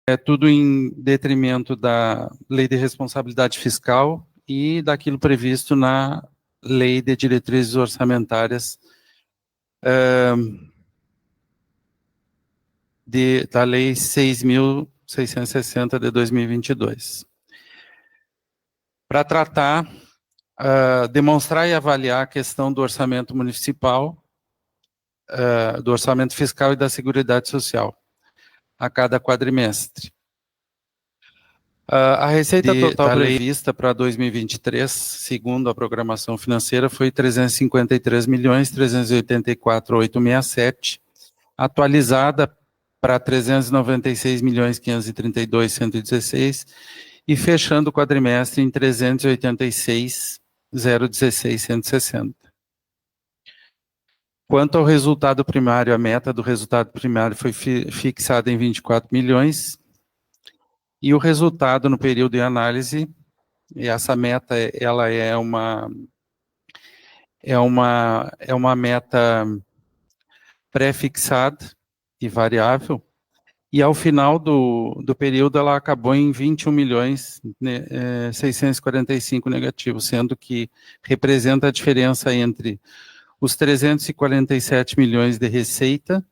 É tudo em detrimento da Lei de Responsabilidade Fiscal e daquilo previsto na Lei de Diretrizes Orçamentárias da Lei 6.660 de 2022. Para tratar, demonstrar e avaliar a questão do orçamento municipal, do orçamento fiscal e da Seguridade Social, a cada quadrimestre. A receita total prevista para 2023, segundo a programação financeira, foi 353.384.867, atualizada para 396.532.116 e fechando o quadrimestre em 386.016.160. Quanto ao resultado primário, a meta do resultado primário foi fixada em 24 milhões, e o resultado no período de análise, e essa meta ela é uma meta pré-fixada e variável, e ao final do período ela acabou em 21 milhões 645 negativos, sendo que representa a diferença entre os 347 milhões de receita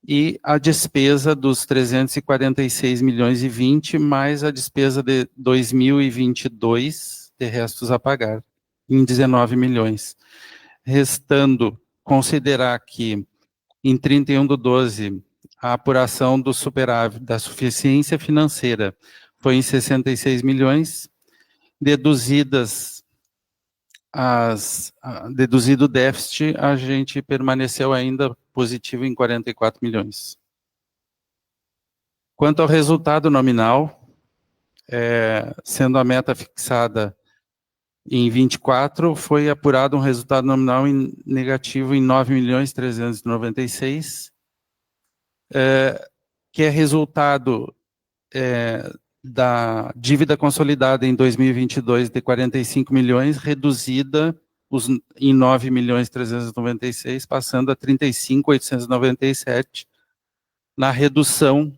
e a despesa dos 346 milhões e 20, mais a despesa de 2022 de restos a pagar, em 19 milhões. Restando considerar que em 31/12 a apuração do superávit da suficiência financeira foi em 66 milhões, deduzido o déficit, a gente permaneceu ainda positivo em 44 milhões. Quanto ao resultado nominal, sendo a meta fixada em 24, foi apurado um resultado nominal negativo em 9.396.000, que é resultado da dívida consolidada em 2022 de 45 milhões, reduzida em 9.396.000, passando a 35.897 na redução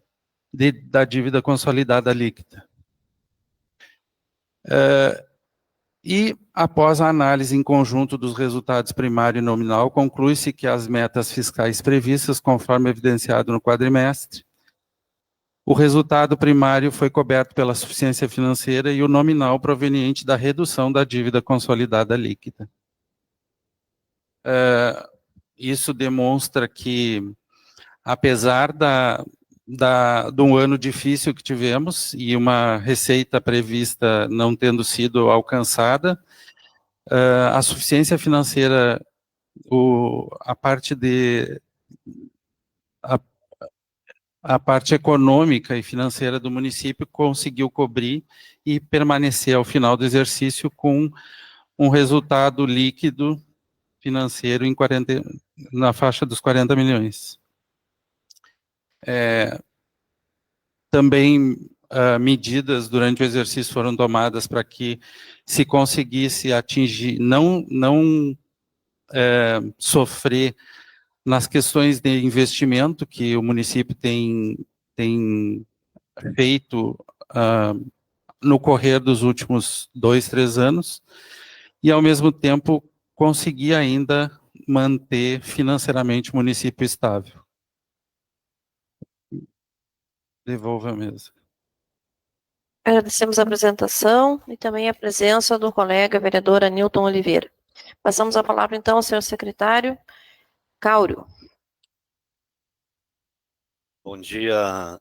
da dívida consolidada líquida. E, após a análise em conjunto dos resultados primário e nominal, conclui-se que as metas fiscais previstas, conforme evidenciado no quadrimestre, o resultado primário foi coberto pela suficiência financeira e o nominal proveniente da redução da dívida consolidada líquida. Isso demonstra que, apesar de um ano difícil que tivemos e uma receita prevista não tendo sido alcançada, a suficiência financeira, a parte econômica e financeira do município conseguiu cobrir e permanecer ao final do exercício com um resultado líquido financeiro na faixa dos 40 milhões. Também medidas durante o exercício foram tomadas para que se conseguisse atingir, não sofrer nas questões de investimento que o município tem feito no correr dos últimos 2, 3 anos, e ao mesmo tempo conseguir ainda manter financeiramente o município estável. Devolvo a mesa. Agradecemos a apresentação e também a presença do colega vereador Anilton Oliveira. Passamos a palavra então ao senhor secretário Cáurio. Bom dia,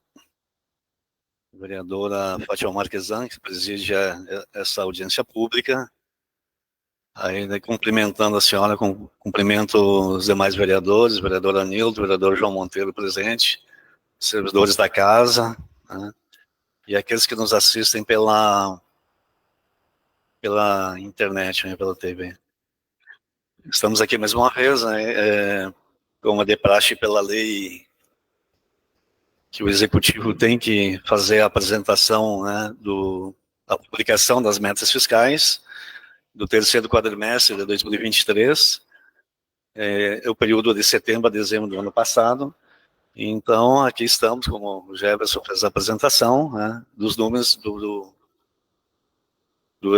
vereadora Fátima Marquesan, que preside essa audiência pública. Ainda cumprimentando a senhora, cumprimento os demais vereadores, vereador Anilton, vereador João Monteiro presente, servidores da casa, né, e aqueles que nos assistem pela internet, né, pela TV. Estamos aqui mais uma vez, né, como de praxe pela lei, que o executivo tem que fazer a apresentação, né, da publicação das metas fiscais do terceiro quadrimestre de 2023, o período de setembro a dezembro do ano passado, Então, aqui estamos, como o Jefferson fez a apresentação, né, dos números do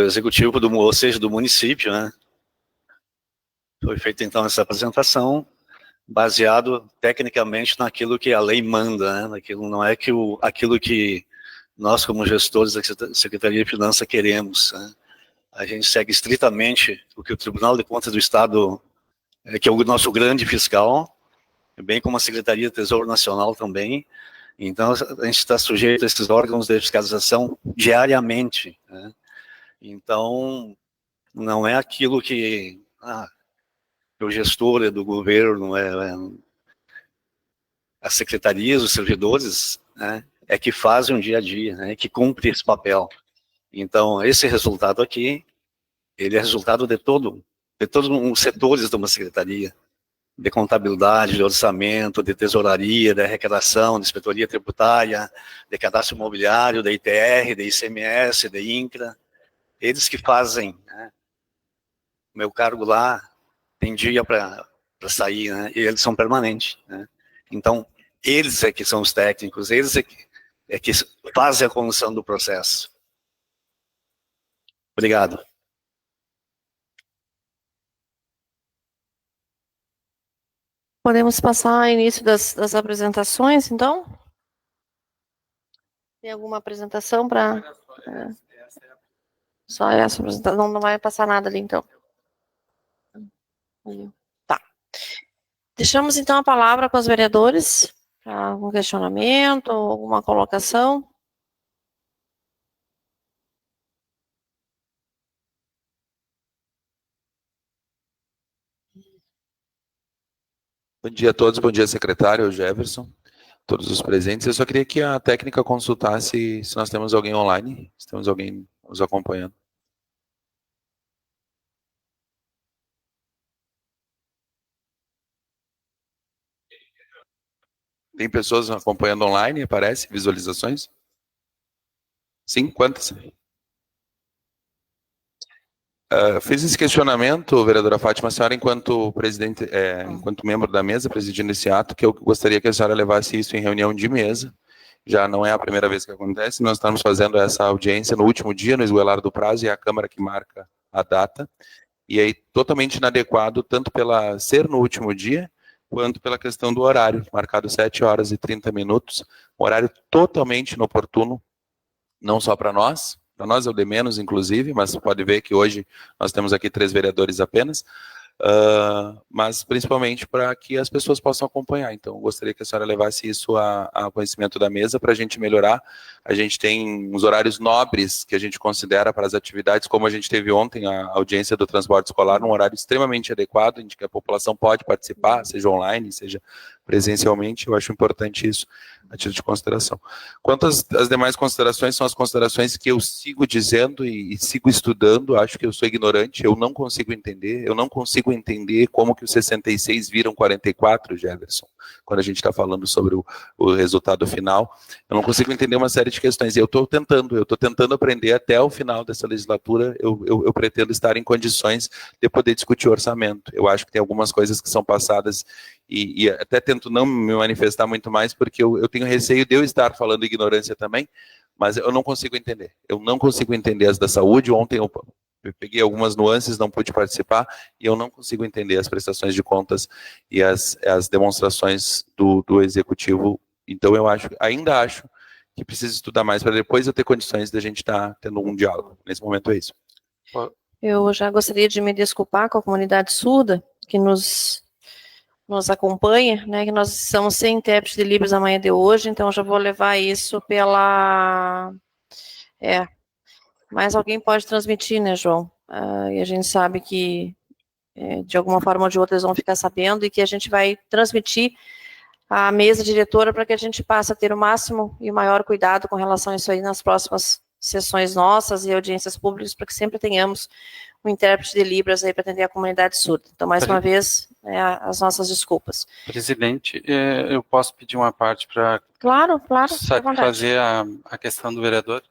executivo, ou seja, do município, né. Foi feita, então, essa apresentação, baseado tecnicamente naquilo que a lei manda, né, naquilo, não é que aquilo que nós, como gestores da Secretaria de Finanças, queremos, né. A gente segue estritamente o que o Tribunal de Contas do Estado, que é o nosso grande fiscal, bem como a Secretaria do Tesouro Nacional também. Então, a gente está sujeito a esses órgãos de fiscalização diariamente, né? Então, não é aquilo que o gestor do governo, as secretarias, os servidores, né, é que fazem o dia a dia, né, que cumpre esse papel. Então, esse resultado aqui, ele é resultado de todos os setores de uma secretaria, de contabilidade, de orçamento, de tesouraria, de arrecadação, de inspetoria tributária, de cadastro imobiliário, da ITR, de ICMS, de INCRA, eles que fazem, né? O meu cargo lá tem dia para sair, né? E eles são permanentes, né? Então, eles é que são os técnicos, eles é que fazem a condução do processo. Obrigado. Podemos passar ao início das apresentações, então? Tem alguma apresentação para... Só essa apresentação, não vai passar nada ali, então. Tá. Deixamos, então, a palavra com os vereadores para algum questionamento, alguma colocação. Bom dia a todos, bom dia secretário, Jefferson, todos os presentes. Eu só queria que a técnica consultasse se nós temos alguém online, se temos alguém nos acompanhando. Tem pessoas acompanhando online, aparece, visualizações? Sim, quantas? Fiz esse questionamento, vereadora Fátima, a senhora, enquanto presidente, enquanto membro da mesa, presidindo esse ato, que eu gostaria que a senhora levasse isso em reunião de mesa. Já não é a primeira vez que acontece, nós estamos fazendo essa audiência no último dia, no esgoelar do prazo, e é a Câmara que marca a data, e aí totalmente inadequado, tanto pela ser no último dia, quanto pela questão do horário, marcado 7h30, um horário totalmente inoportuno, não só para nós é o de menos, inclusive, mas pode ver que hoje nós temos aqui 3 vereadores apenas, mas principalmente para que as pessoas possam acompanhar. Então, gostaria que a senhora levasse isso a conhecimento da mesa para a gente melhorar. A gente tem uns horários nobres que a gente considera para as atividades, como a gente teve ontem a audiência do transporte escolar, num horário extremamente adequado, em que a população pode participar, seja online, seja presencialmente. Eu acho importante isso, a título de consideração. Quanto às demais considerações, são as considerações que eu sigo dizendo e sigo estudando. Acho que eu sou ignorante, eu não consigo entender como que os 66 viram 44, Jefferson, quando a gente está falando sobre o resultado final. Eu não consigo entender uma série de questões, e eu estou tentando aprender até o final dessa legislatura. Eu pretendo estar em condições de poder discutir o orçamento. Eu acho que tem algumas coisas que são passadas, e até tento não me manifestar muito mais, porque eu tenho receio de eu estar falando ignorância também, mas eu não consigo entender. Eu não consigo entender as da saúde. Ontem eu peguei algumas nuances, não pude participar, e eu não consigo entender as prestações de contas e as demonstrações do executivo. Então eu ainda acho que precisa estudar mais para depois eu ter condições de a gente estar tendo um diálogo. Nesse momento é isso. Eu já gostaria de me desculpar com a comunidade surda que nos acompanha, né, que nós estamos sem intérprete de Libras amanhã de hoje, então eu já vou levar isso mas alguém pode transmitir, né, João? E a gente sabe que, de alguma forma ou de outra, eles vão ficar sabendo, e que a gente vai transmitir à mesa diretora para que a gente passe a ter o máximo e o maior cuidado com relação a isso aí nas próximas sessões nossas e audiências públicas, para que sempre tenhamos um intérprete de Libras aí para atender a comunidade surda. Então, mais uma vez, as nossas desculpas. Presidente, eu posso pedir uma parte para Claro, satisfazer a questão do vereador?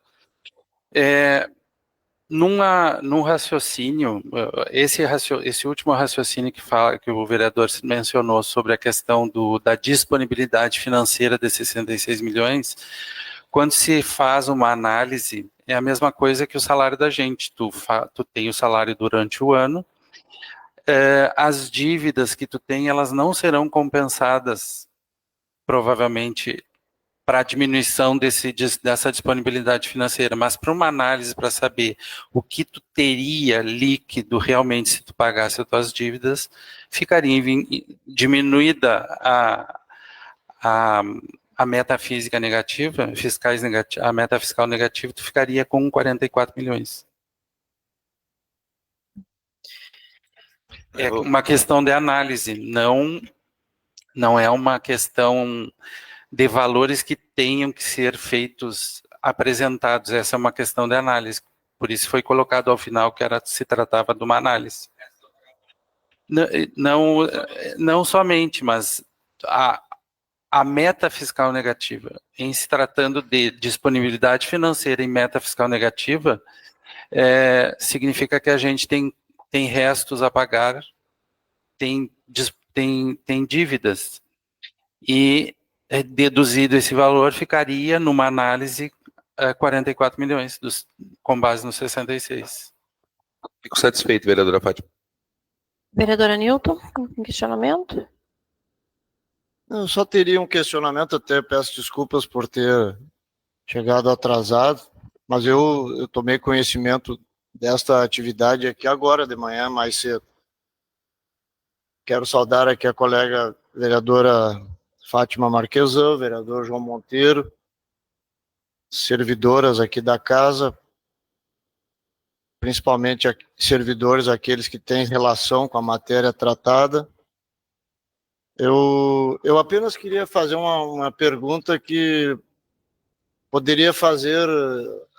num raciocínio, esse último raciocínio que o vereador mencionou sobre a questão da disponibilidade financeira desses 66 milhões, quando se faz uma análise, é a mesma coisa que o salário da gente. Tu tem o salário durante o ano, as dívidas que tu tem, elas não serão compensadas, provavelmente, para a diminuição dessa disponibilidade financeira, mas para uma análise para saber o que tu teria líquido realmente se tu pagasse as tuas dívidas, ficaria diminuída a meta física negativa, a meta fiscal negativa, tu ficaria com 44 milhões. É uma questão de análise, não é uma questão de valores que tenham que ser apresentados. Essa é uma questão de análise. Por isso foi colocado ao final que se tratava de uma análise. Não somente, mas a meta fiscal negativa, em se tratando de disponibilidade financeira em meta fiscal negativa, significa que a gente tem restos a pagar, tem dívidas. E deduzido esse valor, ficaria numa análise 44 milhões, com base no 66. Fico satisfeito, vereadora Fátima. Vereadora Nilton, um questionamento? Eu só teria um questionamento, até peço desculpas por ter chegado atrasado, mas eu tomei conhecimento desta atividade aqui agora de manhã, mais cedo. Quero saudar aqui a colega vereadora Fátima Marquesan, vereador João Monteiro, servidoras aqui da casa, principalmente servidores, aqueles que têm relação com a matéria tratada. Eu apenas queria fazer uma pergunta que poderia fazer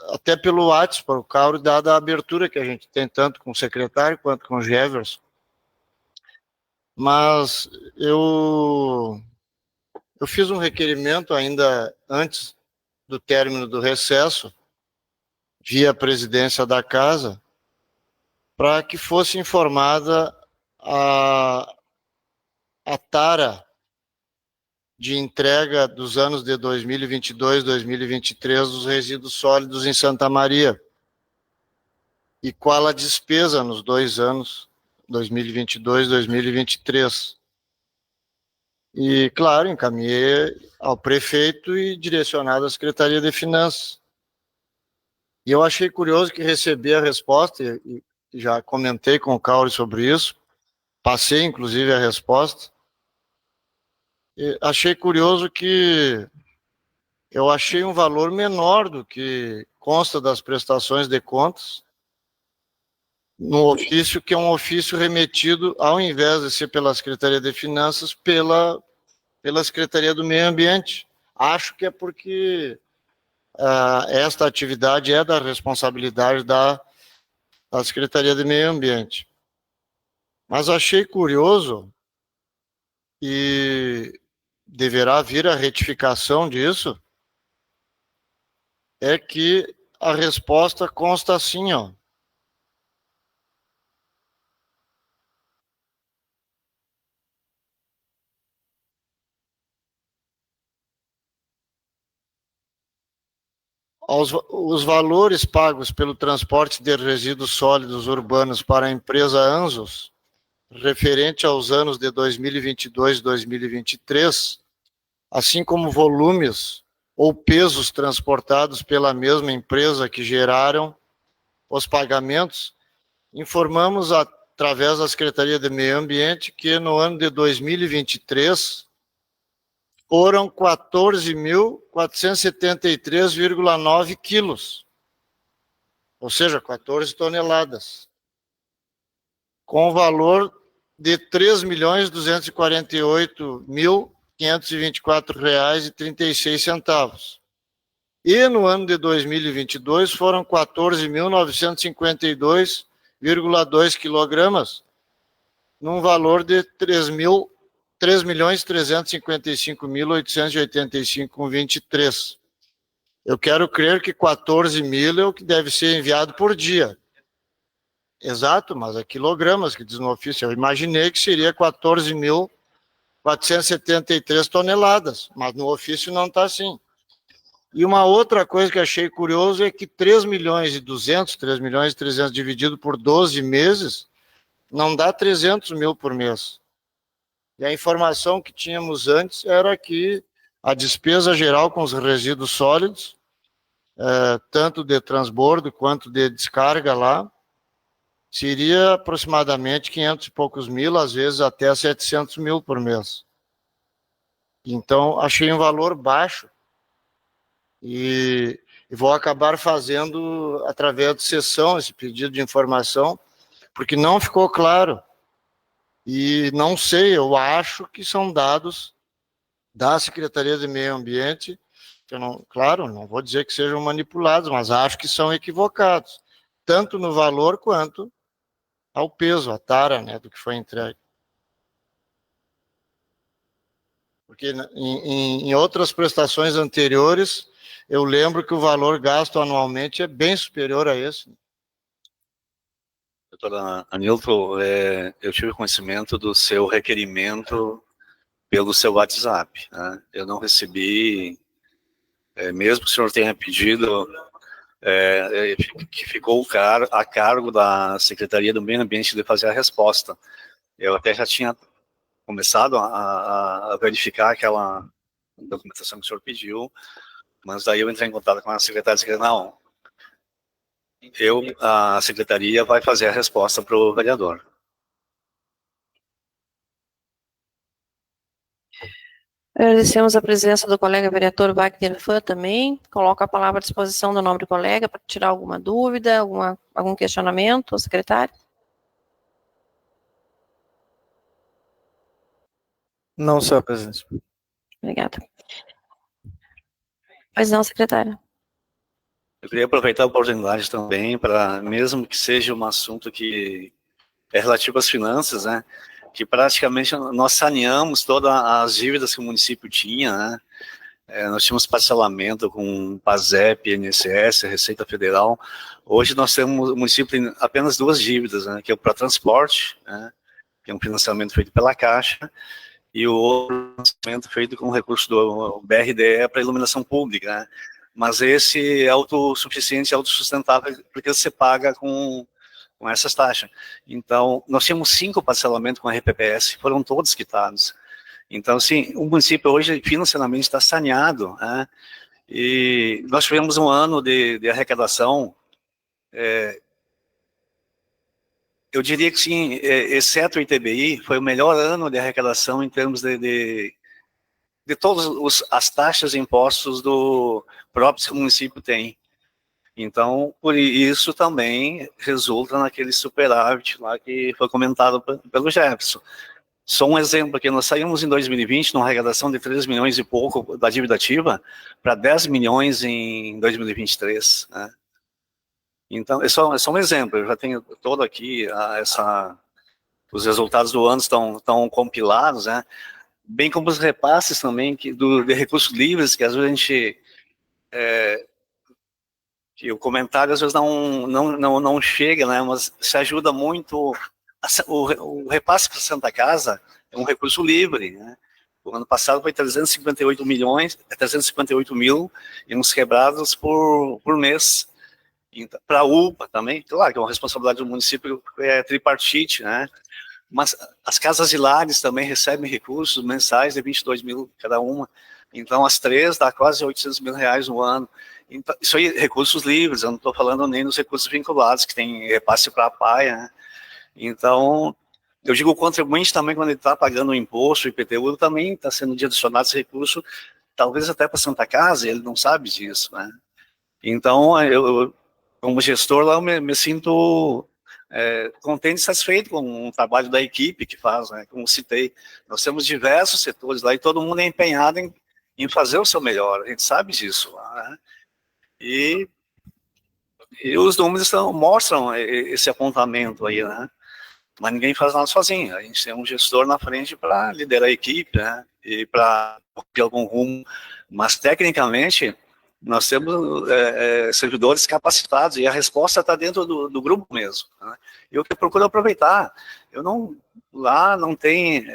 até pelo WhatsApp para o Cauro, dada a abertura que a gente tem tanto com o secretário quanto com o Jefferson. Mas eu fiz um requerimento ainda antes do término do recesso, via a presidência da casa, para que fosse informada a tara de entrega dos anos de 2022, 2023 dos resíduos sólidos em Santa Maria. E qual a despesa nos 2 anos, 2022, 2023. E, claro, encaminhei ao prefeito e direcionado à Secretaria de Finanças. E eu achei curioso que recebi a resposta, e já comentei com o Cauri sobre isso, passei, inclusive, a resposta. E achei curioso que eu achei um valor menor do que consta das prestações de contas, no ofício, que é um ofício remetido, ao invés de ser pela Secretaria de Finanças, pela Secretaria do Meio Ambiente. Acho que é porque esta atividade é da responsabilidade da Secretaria de Meio Ambiente. Mas achei curioso, e deverá vir a retificação disso, é que a resposta consta assim, ó. Os valores pagos pelo transporte de resíduos sólidos urbanos para a empresa Anzos, referente aos anos de 2022 e 2023, assim como volumes ou pesos transportados pela mesma empresa que geraram os pagamentos, informamos através da Secretaria de Meio Ambiente que no ano de 2023 foram 14.473,9 quilos, ou seja, 14 toneladas, com o valor de R$ 3.248.524,36. E no ano de 2022 foram 14.952,2 quilogramas, num valor de 3.355.885,23. Eu quero crer que 14 mil é o que deve ser enviado por dia. Exato, mas é quilogramas que diz no ofício. Eu imaginei que seria 14.473 toneladas, mas no ofício não está assim. E uma outra coisa que achei curioso é que 3.200.000, 3.300.000 dividido por 12 meses, não dá 300 mil por mês. E a informação que tínhamos antes era que a despesa geral com os resíduos sólidos, tanto de transbordo quanto de descarga lá, seria aproximadamente 500 e poucos mil, às vezes até 700 mil por mês. Então, achei um valor baixo e vou acabar fazendo, através de sessão, esse pedido de informação, porque não ficou claro. E não sei, eu acho que são dados da Secretaria de Meio Ambiente, que eu não, claro, não vou dizer que sejam manipulados, mas acho que são equivocados, tanto no valor quanto ao peso, a tara, né, do que foi entregue. Porque em outras prestações anteriores, eu lembro que o valor gasto anualmente é bem superior a esse. Doutora Anilton, eu tive conhecimento do seu requerimento pelo seu WhatsApp, né? Eu não recebi, mesmo que o senhor tenha pedido, que ficou a cargo da Secretaria do Meio Ambiente de fazer a resposta. Eu até já tinha começado a verificar aquela documentação que o senhor pediu, mas daí eu entrei em contato com a secretária e disse, não, a secretaria vai fazer a resposta para o vereador. Agradecemos a presença do colega vereador Wagner Fã também. Coloco a palavra à disposição do nobre colega para tirar alguma dúvida, algum questionamento, secretário. Não, senhora presidente. Obrigada. Pois não, secretário. Eu queria aproveitar a oportunidade também para, mesmo que seja um assunto que é relativo às finanças, né, que praticamente nós saneamos todas as dívidas que o município tinha, né, nós tínhamos parcelamento com PASEP, INSS, Receita Federal. Hoje nós temos, o município tem apenas duas dívidas, né, que é o Protransporte, né, que é um financiamento feito pela Caixa, e o outro financiamento feito com recurso do BRDE para iluminação pública, né. Mas esse é autossuficiente, autossustentável, porque você paga com essas taxas. Então, nós tínhamos 5 parcelamentos com a RPPS, foram todos quitados. Então, assim, o município hoje financeiramente está saneado, né? E nós tivemos um ano de arrecadação, eu diria que sim, exceto o ITBI, foi o melhor ano de arrecadação em termos de todas as taxas e impostos do próprio que o município tem. Então, por isso também resulta naquele superávit lá que foi comentado pelo Jefferson. Só um exemplo aqui, nós saímos em 2020 numa arrecadação de 3 milhões e pouco da dívida ativa para 10 milhões em 2023, né? Então, é só um exemplo, eu já tenho todo aqui, os resultados do ano estão compilados, né? Bem como os repasses também de recursos livres, que às vezes a gente... que o comentário às vezes não chega, né? Mas se ajuda muito. O repasse para a Santa Casa é um recurso livre, né? O ano passado foi 358 mil e uns quebrados por mês. Então, para a UPA também, claro que é uma responsabilidade do município, é tripartite, né? Mas as casas de lares também recebem recursos mensais de 22 mil cada uma. Então, as três dá quase 800 mil reais no ano. Então, isso aí, recursos livres, eu não estou falando nem dos recursos vinculados, que tem repasse para a PAIA, né? Então, eu digo o contribuinte também, quando ele está pagando o imposto, o IPTU, também está sendo adicionado esse recurso, talvez até para Santa Casa, ele não sabe disso, né? Então, eu como gestor lá, eu me sinto contente e satisfeito com o trabalho da equipe que faz, né? Como citei, nós temos diversos setores lá e todo mundo é empenhado em fazer o seu melhor, a gente sabe disso, né? E os números mostram esse apontamento aí, né? Mas ninguém faz nada sozinho, a gente tem um gestor na frente para liderar a equipe, né? E para ter algum rumo, mas tecnicamente Nós temos servidores capacitados e a resposta está dentro do grupo mesmo. Né? Eu que procuro aproveitar. Lá não tem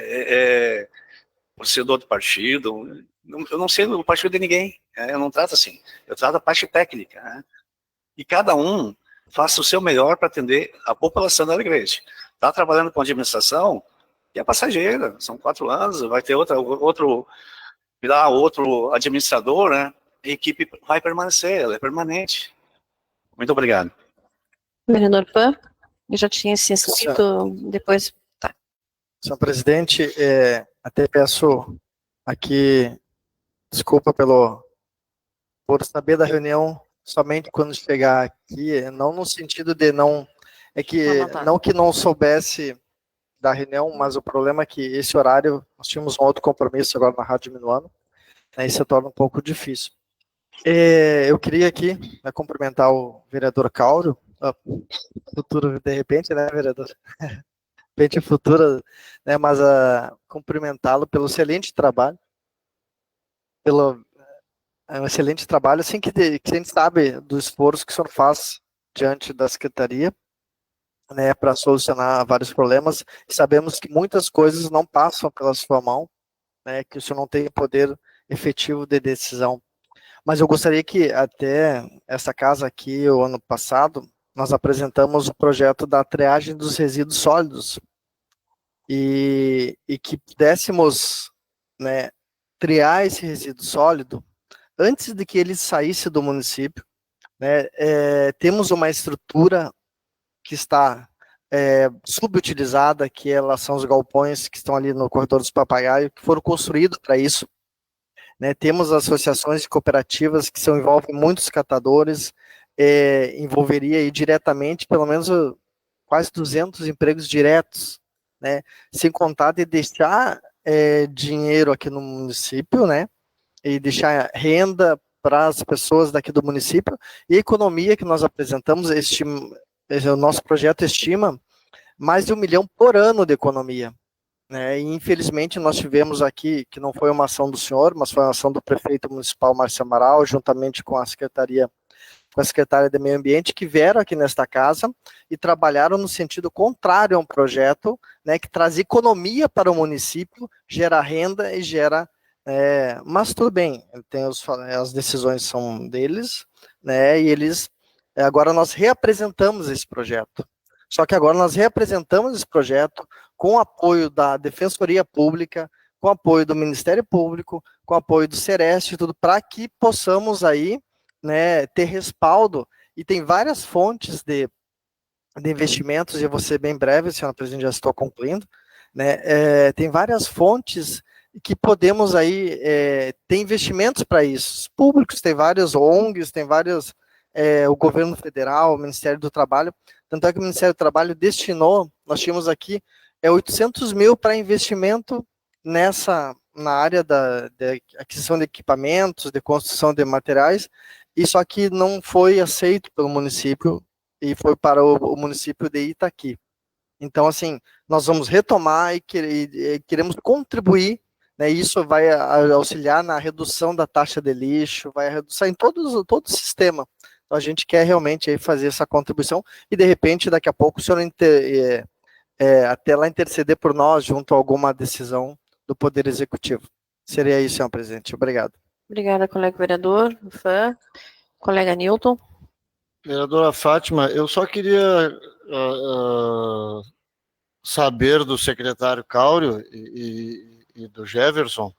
torcedor do partido. Eu não sei do partido de ninguém. Eu não trato assim. Eu trato a parte técnica. Né? E cada um faça o seu melhor para atender a população da Alegrete. Está trabalhando com administração, que é passageira. São 4 anos, vai ter outro administrador, né? A equipe vai permanecer, ela é permanente. Muito obrigado. Vereador Pan, eu já tinha se inscrito, depois... Tá. Senhor presidente, até peço aqui desculpa por saber da reunião somente quando chegar aqui, não no sentido de não que não soubesse da reunião, mas o problema é que esse horário, nós tínhamos um outro compromisso agora na Rádio Minuano, né, isso se torna um pouco difícil. Eu queria aqui cumprimentar o vereador Cáurio, futuro de repente, né, vereador? De repente futuro, né, mas cumprimentá-lo pelo excelente trabalho, um excelente trabalho, assim, que a gente sabe do esforço que o senhor faz diante da Secretaria, né, para solucionar vários problemas, e sabemos que muitas coisas não passam pela sua mão, né, que o senhor não tem poder efetivo de decisão. Mas eu gostaria que até essa casa aqui, o ano passado, nós apresentamos o projeto da triagem dos resíduos sólidos e que pudéssemos, né, triar esse resíduo sólido antes de que ele saísse do município, né. Temos uma estrutura que está subutilizada, que são os galpões que estão ali no corredor dos Papagaios, que foram construídos para isso. Né, temos associações e cooperativas que envolvem muitos catadores, envolveria aí diretamente pelo menos quase 200 empregos diretos, né, sem contar de deixar dinheiro aqui no município, né, e deixar renda para as pessoas daqui do município, e a economia que nós apresentamos, o nosso projeto estima mais de 1 milhão por ano de economia. E infelizmente nós tivemos aqui, que não foi uma ação do senhor, mas foi uma ação do prefeito municipal Márcio Amaral, juntamente com a secretária de Meio Ambiente, que vieram aqui nesta casa e trabalharam no sentido contrário a um projeto, né, que traz economia para o município, gera renda e gera... mas tudo bem, as decisões são deles, né, e eles... Agora nós reapresentamos esse projeto. Só que agora nós reapresentamos esse projeto com o apoio da Defensoria Pública, com o apoio do Ministério Público, com o apoio do Sereste e tudo, para que possamos aí, né, ter respaldo. E tem várias fontes de investimentos, e eu vou ser bem breve, senhora presidente, já estou concluindo, né, tem várias fontes que podemos aí ter investimentos para isso. Os públicos, tem vários ONGs, tem vários... o governo federal, o Ministério do Trabalho, tanto é que o Ministério do Trabalho destinou, nós tínhamos aqui 800 mil para investimento na área de aquisição de equipamentos, de construção de materiais, e só que não foi aceito pelo município, e foi para o município de Itaqui. Então, assim, nós vamos retomar e queremos contribuir, né, isso vai auxiliar na redução da taxa de lixo, vai reduzir em todo o sistema. Então, a gente quer realmente aí fazer essa contribuição e, de repente, daqui a pouco, o senhor até lá interceder por nós junto a alguma decisão do Poder Executivo. Seria isso, senhor presidente. Obrigado. Obrigada, colega vereador. Colega Nilton. Vereadora Fátima, eu só queria saber do secretário Cáurio e do Jefferson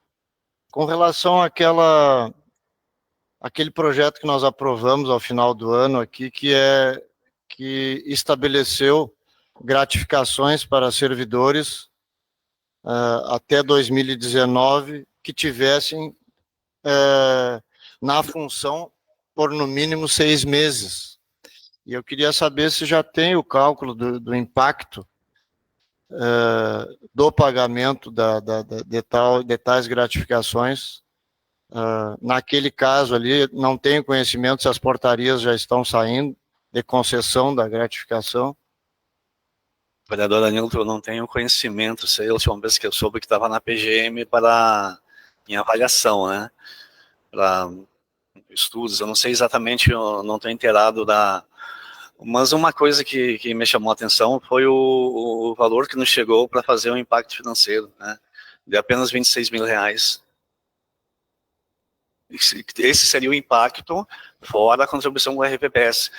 com relação àquele projeto que nós aprovamos ao final do ano aqui, que estabeleceu gratificações para servidores até 2019 que tivessem na função por no mínimo 6 meses. E eu queria saber se já tem o cálculo do impacto do pagamento de tais gratificações. Naquele caso ali, não tenho conhecimento se as portarias já estão saindo de concessão da gratificação. Vereador Danilton, eu não tenho conhecimento, sei a última vez que eu soube que estava na PGM em avaliação, né? estudos, eu não sei exatamente, eu não estou inteirado mas uma coisa que me chamou a atenção foi o valor que nos chegou para fazer o impacto financeiro, né, de apenas R$26.000. Esse seria o impacto fora a contribuição do RPPS.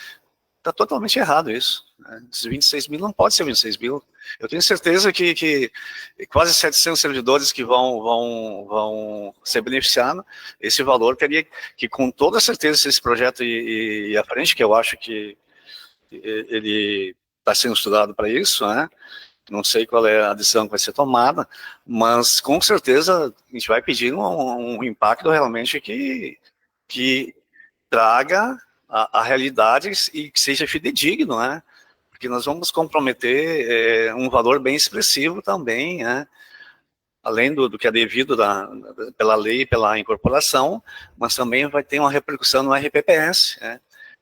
Está totalmente errado isso, né? Esses 26 mil não pode ser 26 mil. Eu tenho certeza que quase 700 servidores que vão ser beneficiados, esse valor teria que, com toda certeza, se esse projeto ir à frente, que eu acho que ele está sendo estudado para isso, né? Não sei qual é a decisão que vai ser tomada, mas com certeza a gente vai pedir um impacto realmente que traga a realidade e que seja fidedigno, né? Porque nós vamos comprometer um valor bem expressivo também, né? Além do que é devido pela lei, pela incorporação, mas também vai ter uma repercussão no RPPS, né?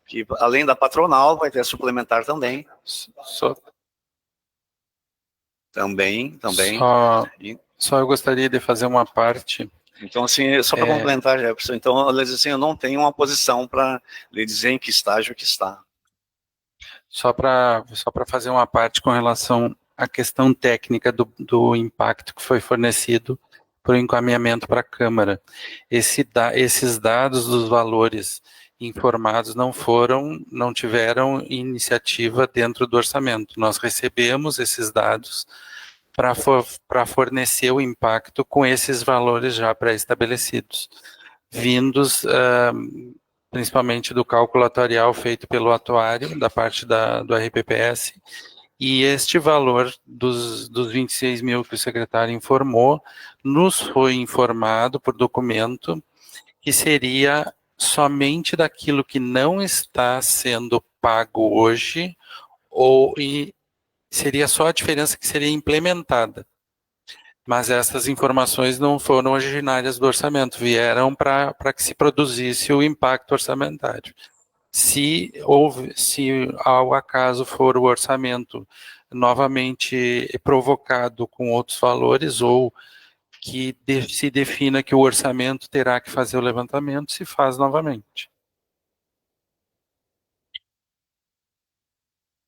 Que além da patronal vai ter a suplementar também. Também. Só eu gostaria de fazer uma parte. Então, assim, só para complementar, Jefferson, então, assim, eu não tenho uma posição para lhe dizer em que estágio que está. Só para fazer uma parte com relação à questão técnica do impacto que foi fornecido para o encaminhamento para a Câmara. Esses dados dos valores informados não tiveram iniciativa dentro do orçamento. Nós recebemos esses dados para fornecer o impacto com esses valores já pré-estabelecidos, vindos principalmente do cálculo atuarial feito pelo atuário, da parte do RPPS, e este valor dos 26 mil que o secretário informou, nos foi informado por documento que seria somente daquilo que não está sendo pago hoje, e seria só a diferença que seria implementada. Mas essas informações não foram originárias do orçamento, vieram para que se produzisse o impacto orçamentário. Se ao acaso for o orçamento novamente provocado com outros valores, ou que se defina que o orçamento terá que fazer o levantamento, se faz novamente.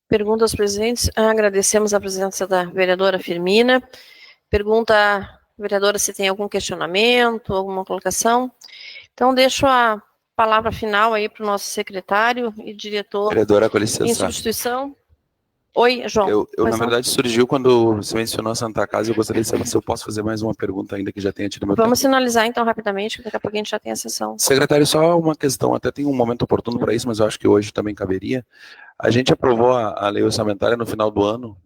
Pergunta aos presidentes. Agradecemos a presença da vereadora Firmina. Pergunta à vereadora se tem algum questionamento, alguma colocação. Então, deixo a palavra final aí para o nosso secretário e diretor Vereadora, com licença. em substituição. Oi, João. Na verdade, surgiu quando você mencionou a Santa Casa, eu gostaria de saber se eu posso fazer mais uma pergunta ainda que já tenha tido meu tempo. Vamos sinalizar, então, rapidamente, que daqui a pouco a gente já tem a sessão. Secretário, só uma questão, até tem um momento oportuno para isso, mas eu acho que hoje também caberia. A gente aprovou a lei orçamentária no final do ano,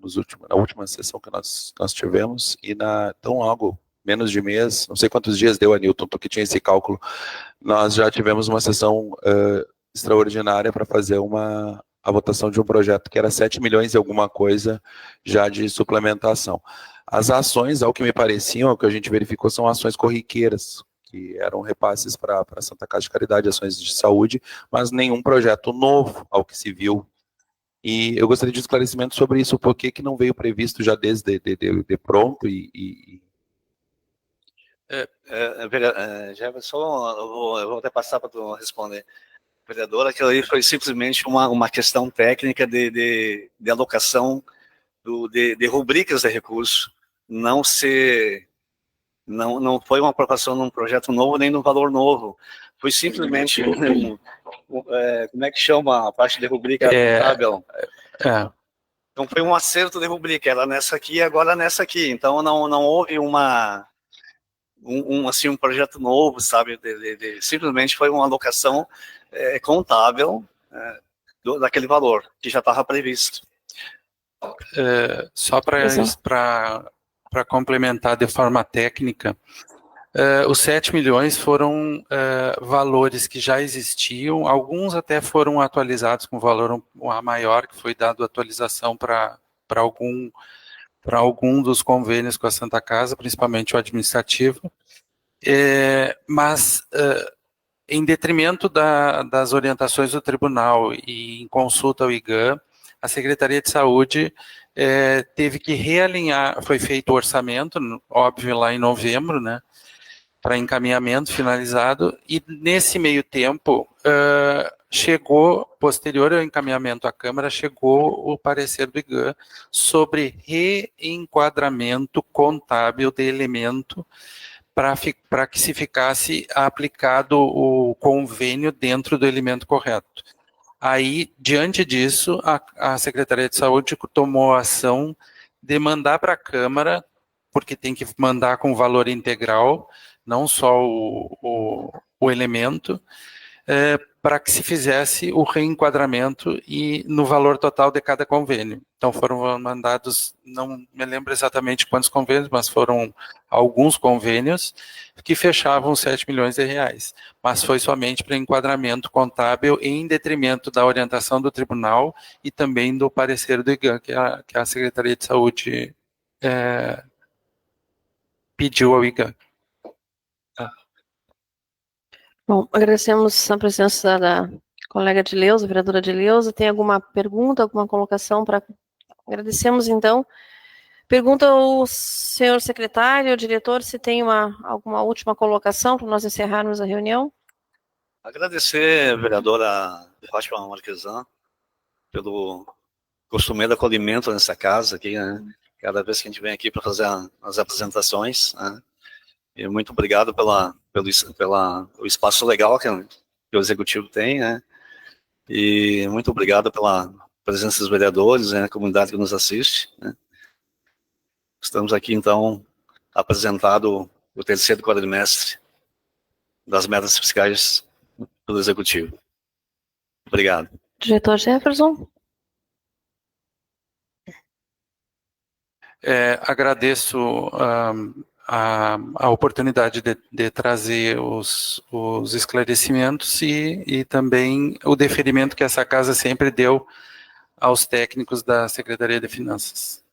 na última sessão que nós tivemos, e tão logo, menos de mês, não sei quantos dias deu, Anilton, que tinha esse cálculo, nós já tivemos uma sessão extraordinária para fazer a votação de um projeto que era 7 milhões e alguma coisa já de suplementação. As ações, ao que me pareciam, ao que a gente verificou, são ações corriqueiras, que eram repasses para a Santa Casa de Caridade, ações de saúde, mas nenhum projeto novo, ao que se viu. E eu gostaria de esclarecimento sobre isso, por que não veio previsto já desde de pronto Jefferson, eu vou até passar para tu responder. Vereadora, aquilo aí foi simplesmente uma questão técnica de alocação de rubricas de recurso. Não foi uma aprovação num projeto novo, nem num valor novo. Foi simplesmente, como é que chama a parte de rubrica contábil? Então foi um acerto de rubrica, ela nessa aqui e agora nessa aqui. Então não houve um projeto novo, sabe? Simplesmente foi uma alocação contábil daquele valor que já estava previsto. Só para complementar de forma técnica, os 7 milhões foram valores que já existiam, alguns até foram atualizados com valor maior, que foi dado atualização para algum dos convênios com a Santa Casa, principalmente o administrativo, mas em detrimento das orientações do tribunal e em consulta ao IGAM, a Secretaria de Saúde teve que realinhar, foi feito o orçamento, óbvio, lá em novembro, né? para encaminhamento finalizado, e nesse meio tempo, chegou, posterior ao encaminhamento à Câmara, chegou o parecer do IGAN sobre reenquadramento contábil de elemento para que se ficasse aplicado o convênio dentro do elemento correto. Aí, diante disso, a Secretaria de Saúde tomou a ação de mandar para a Câmara, porque tem que mandar com valor integral, não só o elemento, para que se fizesse o reenquadramento e no valor total de cada convênio. Então foram mandados, não me lembro exatamente quantos convênios, mas foram alguns convênios que fechavam 7 milhões de reais. Mas foi somente para enquadramento contábil em detrimento da orientação do tribunal e também do parecer do IGAN, que a Secretaria de Saúde pediu ao IGAN. Bom, agradecemos a presença da colega Edileuza, vereadora Edileuza. Tem alguma pergunta, alguma colocação para... Agradecemos, então. Pergunta ao senhor secretário, ao diretor, se tem alguma última colocação para nós encerrarmos a reunião. Agradecer a vereadora Fátima Marquesan pelo costumeiro acolhimento nessa casa aqui, né? Cada vez que a gente vem aqui para fazer as apresentações, né? E muito obrigado pelo espaço legal que o Executivo tem, né? E muito obrigado pela presença dos vereadores, né? A comunidade que nos assiste, né? Estamos aqui, então, apresentado o terceiro quadrimestre das metas fiscais do Executivo. Obrigado. Diretor Jefferson. Agradeço a oportunidade de trazer os esclarecimentos e também o deferimento que essa casa sempre deu aos técnicos da Secretaria de Finanças.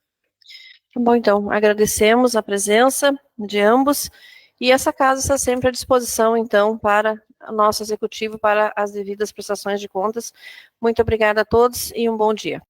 Bom, então, agradecemos a presença de ambos e essa casa está sempre à disposição, então, para o nosso executivo, para as devidas prestações de contas. Muito obrigada a todos e um bom dia.